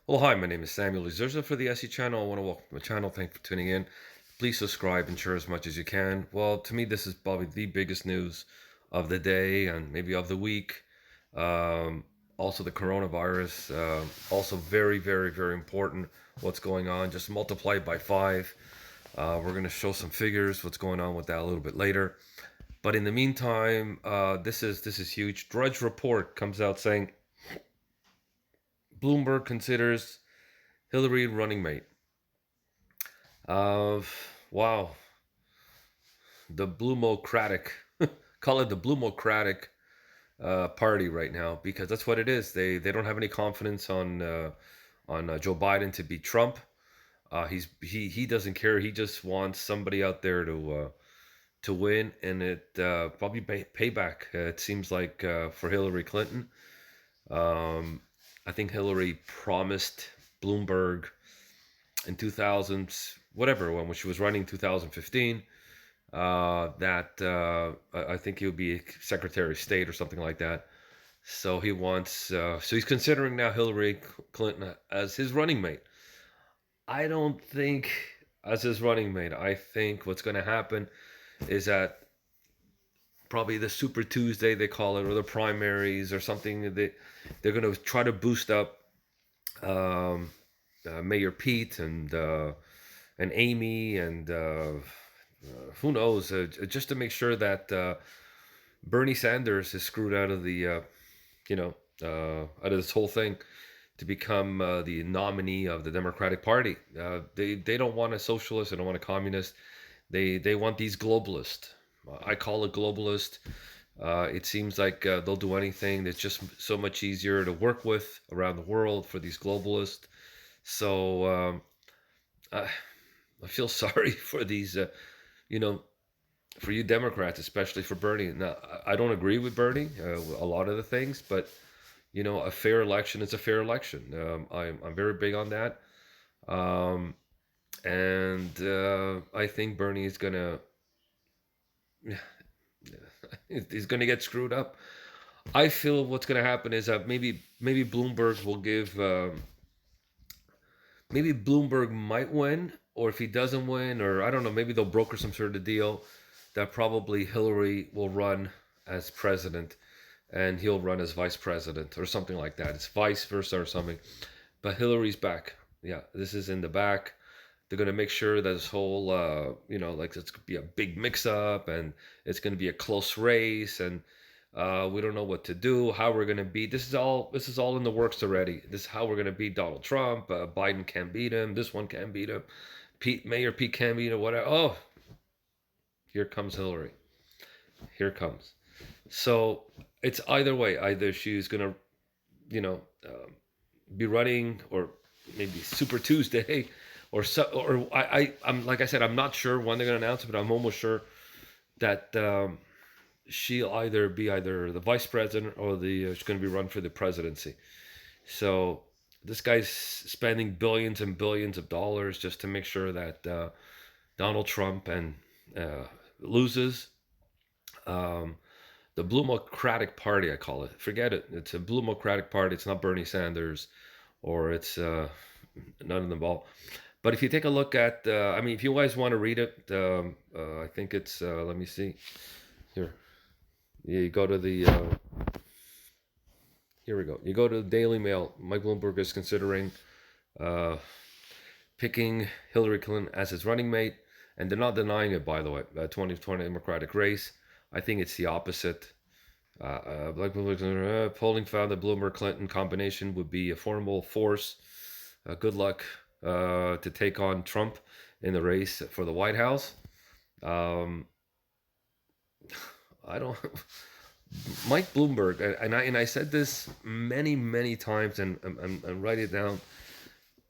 Well, hi, my name is Samuel Izurza for the SE channel. I want to welcome my channel. Thanks for tuning in. Please subscribe and share as much as you can. Well, to me, this is probably the biggest news of the day and maybe of the week. Um, Also, the coronavirus. Also, very, very, very important what's going on. Just multiply it by five. We're going to show some figures, what's going on with that a little bit later. But in the meantime, this is huge. Drudge report comes out saying Bloomberg considers Hillary running mate. Uh, wow, the Bloomocratic, call it the Bloomocratic party right now because that's what it is. They don't have any confidence on Joe Biden to beat Trump. He doesn't care. He just wants somebody out there to win, and it probably payback. It seems like for Hillary Clinton. Um, I think Hillary promised Bloomberg in 2000s, whatever, when she was running 2015, that I think he would be Secretary of State or something like that. So he wants, so he's considering now Hillary Clinton as his running mate. I don't think as his running mate. I think what's going to happen is that probably the Super Tuesday they call it, or the primaries or something. They're going to try to boost up um, Mayor Pete and Amy and who knows, just to make sure that Bernie Sanders is screwed out of the you know out of this whole thing to become the nominee of the Democratic Party. They don't want a socialist. They don't want a communist. They want these globalists. I call it globalist. It seems like they'll do anything. It's just so much easier to work with around the world for these globalists. So I, I feel sorry for these, you know, for you Democrats, especially for Bernie. Now, I don't agree with Bernie a lot of the things, but a fair election is a fair election. I'm very big on that, um, and I think Bernie is gonna he's gonna get screwed up. I feel what's gonna happen is that maybe Bloomberg will give maybe Bloomberg might win, or if he doesn't win, or I don't know, maybe they'll broker some sort of deal that probably Hillary will run as president and he'll run as vice president or something like that. It's vice versa or something. But Hillary's back. Yeah, this is in the back. They're going to make sure that this whole, like it's going to be a big mix up and it's going to be a close race and we don't know what to do, how we're going to beat. This is all in the works already. This is how we're going to beat Donald Trump. Biden can't beat him. This one can't beat him. Mayor Pete can't beat him. Whatever. Oh, here comes Hillary. Here comes. So it's either way. Either she's going to, you know, be running, or maybe Super Tuesday, or I'm like I said, I'm not sure when they're going to announce it, but I'm almost sure that she'll either be either the vice president or she's going to be run for the presidency. So this guy's spending billions and billions of dollars just to make sure that Donald Trump and loses. Um, the Bloomocratic Party, I call it. Forget it. It's a Bloomocratic Party. It's not Bernie Sanders, or it's none of them all. But if you take a look at, if you guys want to read it, I think it's. Let me see. Here, yeah, you go to the. Here we go. You go to the Daily Mail. Mike Bloomberg is considering uh, picking Hillary Clinton as his running mate, and they're not denying it, by the way. 2020 Democratic race. I think it's the opposite. Black Bloomberg polling found that Bloomberg Clinton combination would be a formidable force. Good luck to take on Trump in the race for the White House. Um, I don't. Mike Bloomberg, and I said this many times, and write it down.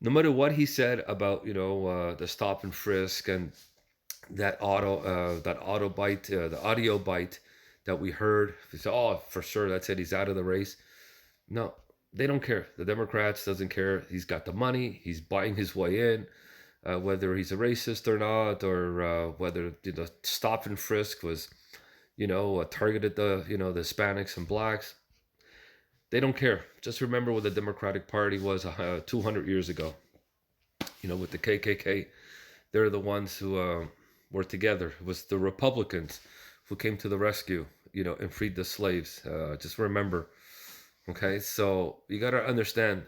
No matter what he said about the stop and frisk and that auto bite, the audio bite that we heard. He said, "Oh, for sure, that's it. He's out of the race." No, they don't care. The Democrats doesn't care. He's got the money. He's buying his way in. Whether he's a racist or not, or whether stop and frisk was, targeted the the Hispanics and blacks. They don't care. Just remember what the Democratic Party was 200 years ago. With the KKK, they're the ones who were together. It was the Republicans who came to the rescue, and freed the slaves. Just remember, okay? So you got to understand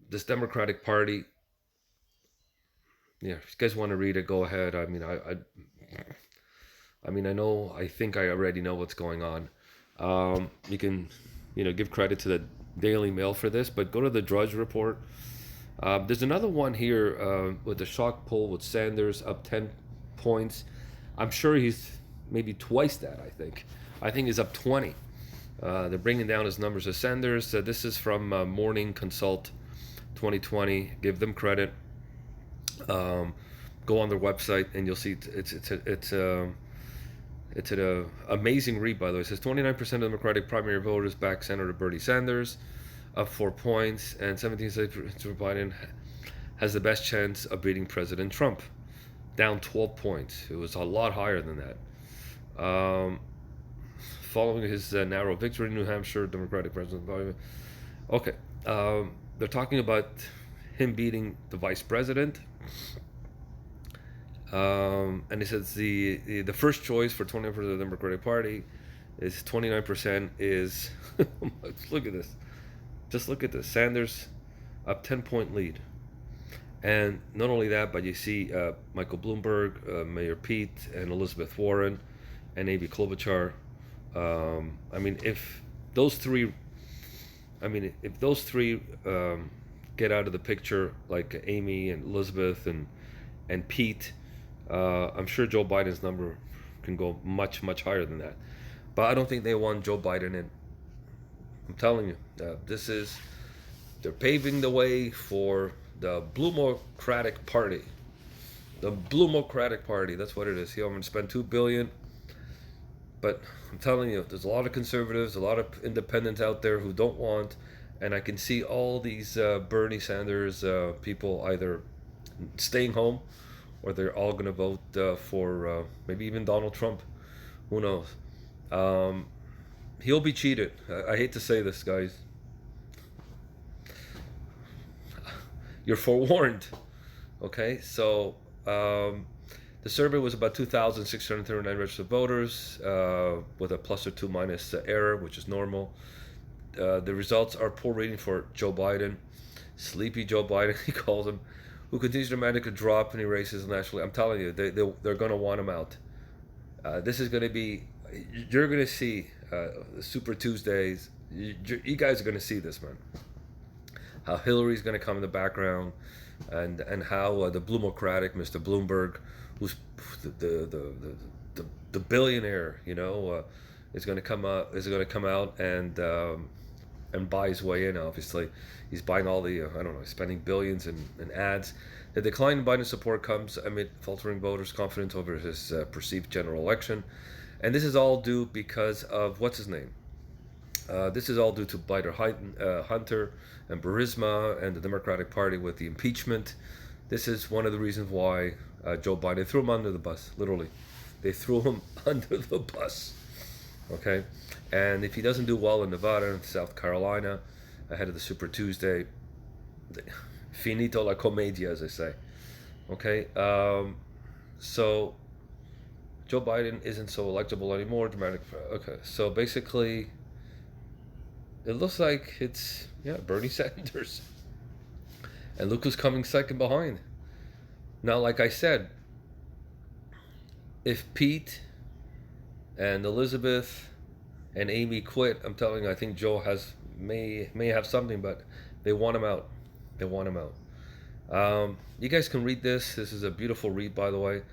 this Democratic Party. Yeah, if you guys want to read it, go ahead. I know. I think I already know what's going on. You can, give credit to the Daily Mail for this, but go to the Drudge Report. There's another one here with the shock poll with Sanders up 10 points. I'm sure he's maybe twice that. I think he's up 20. They're bringing down his numbers as Sanders. This is from Morning Consult 2020. Give them credit. Go on their website and you'll see it's an amazing read, by the way. It says 29% of Democratic primary voters back Senator Bernie Sanders, up 4 points, and 17% say Joe Biden has the best chance of beating President Trump, down 12 points. It was a lot higher than that. Following his narrow victory in New Hampshire, Democratic President Biden. Okay, they're talking about him beating the vice president. And he says the first choice for 20% of the Democratic Party is 29% is look at this. Just look at this. Sanders up 10-point lead. And not only that, but you see Michael Bloomberg, Mayor Pete, and Elizabeth Warren, and Amy Klobuchar. If those three get out of the picture, like Amy and Elizabeth and Pete, I'm sure Joe Biden's number can go much, much higher than that. But I don't think they want Joe Biden in. I'm telling you, they're paving the way for the Bloomocratic Party. The Bloomocratic Party, that's what it is. I'm going to spend $2 billion. But I'm telling you, there's a lot of conservatives, a lot of independents out there who don't want, and I can see all these Bernie Sanders people either staying home or they're all going to vote for maybe even Donald Trump. Who knows? He'll be cheated. I hate to say this, guys. You're forewarned. Okay, so the survey was about 2,639 registered voters with a plus or two minus error, which is normal. The results are poor rating for Joe Biden. Sleepy Joe Biden, he calls him, who continues to dramatically drop in races nationally. I'm telling you, they're going to want him out. This is going to be, you're going to see Super Tuesdays. You guys are going to see this, man. How Hillary's going to come in the background, and how the Bloomocratic, Mr. Bloomberg, who's the billionaire, is going to come out and buy his way in. Obviously, he's buying all the spending billions in ads. The decline in Biden support comes amid faltering voters' confidence over his perceived general election, and this is all due because of what's his name. This is all due to Biden, Hunter, and Burisma, and the Democratic Party with the impeachment. This is one of the reasons why Joe Biden threw him under the bus. Literally, they threw him under the bus. Okay, and if he doesn't do well in Nevada and South Carolina ahead of the Super Tuesday, finito la commedia, as they say. Okay, so Joe Biden isn't so electable anymore. Dramatic. Okay, so basically, it looks like it's Bernie Sanders, and look who's coming second behind. Now, like I said, if Pete and Elizabeth and Amy quit, I'm telling you, I think Joe may have something, but they want him out. They want him out. You guys can read this. This is a beautiful read, by the way.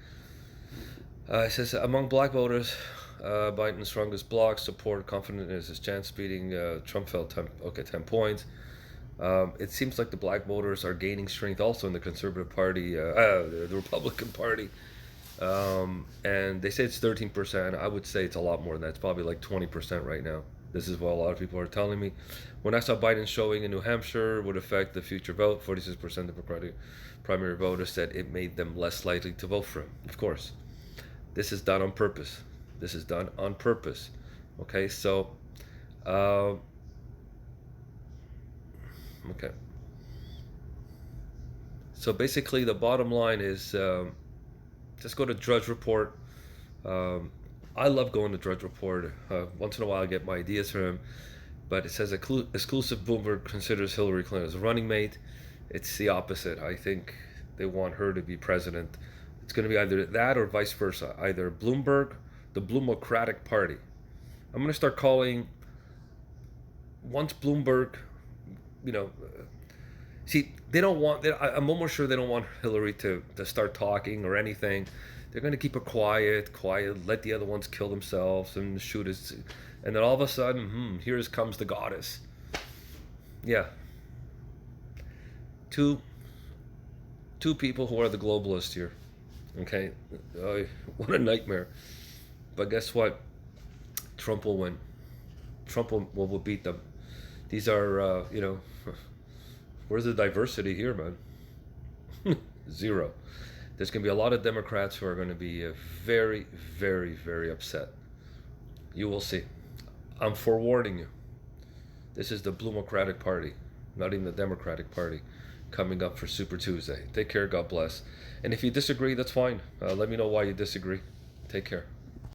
It says, among black voters, Biden's strongest bloc support confident in his chance beating Trump fell 10 points. It seems like the black voters are gaining strength also in the Conservative Party, the Republican Party. And they say it's 13%. I would say it's a lot more than that. It's probably like 20% right now. This is what a lot of people are telling me. When I saw Biden showing in New Hampshire would affect the future vote, 46% of Democratic primary voters said it made them less likely to vote for him. Of course, this is done on purpose. Okay, so Okay. So basically, the bottom line is just go to Drudge Report. Um, I love going to Drudge Report. Once in a while, I get my ideas from him. But it says exclusive Bloomberg considers Hillary Clinton as a running mate. It's the opposite. I think they want her to be president. It's going to be either that or vice versa. Either Bloomberg, the Bloomocratic Party. I'm going to start calling once Bloomberg, you know, see, they don't want. I'm almost sure they don't want Hillary to start talking or anything. They're going to keep her quiet, let the other ones kill themselves and shoot us. And then all of a sudden, here comes the goddess. Yeah, two two people who are the globalists here. Okay, what a nightmare. But guess what? Trump will win. Trump will beat them. These are, where's the diversity here, man? Zero. There's going to be a lot of Democrats who are going to be very, very, very upset. You will see. I'm forewarning you. This is the Bloomocratic Party, not even the Democratic Party, coming up for Super Tuesday. Take care. God bless. And if you disagree, that's fine. Let me know why you disagree. Take care.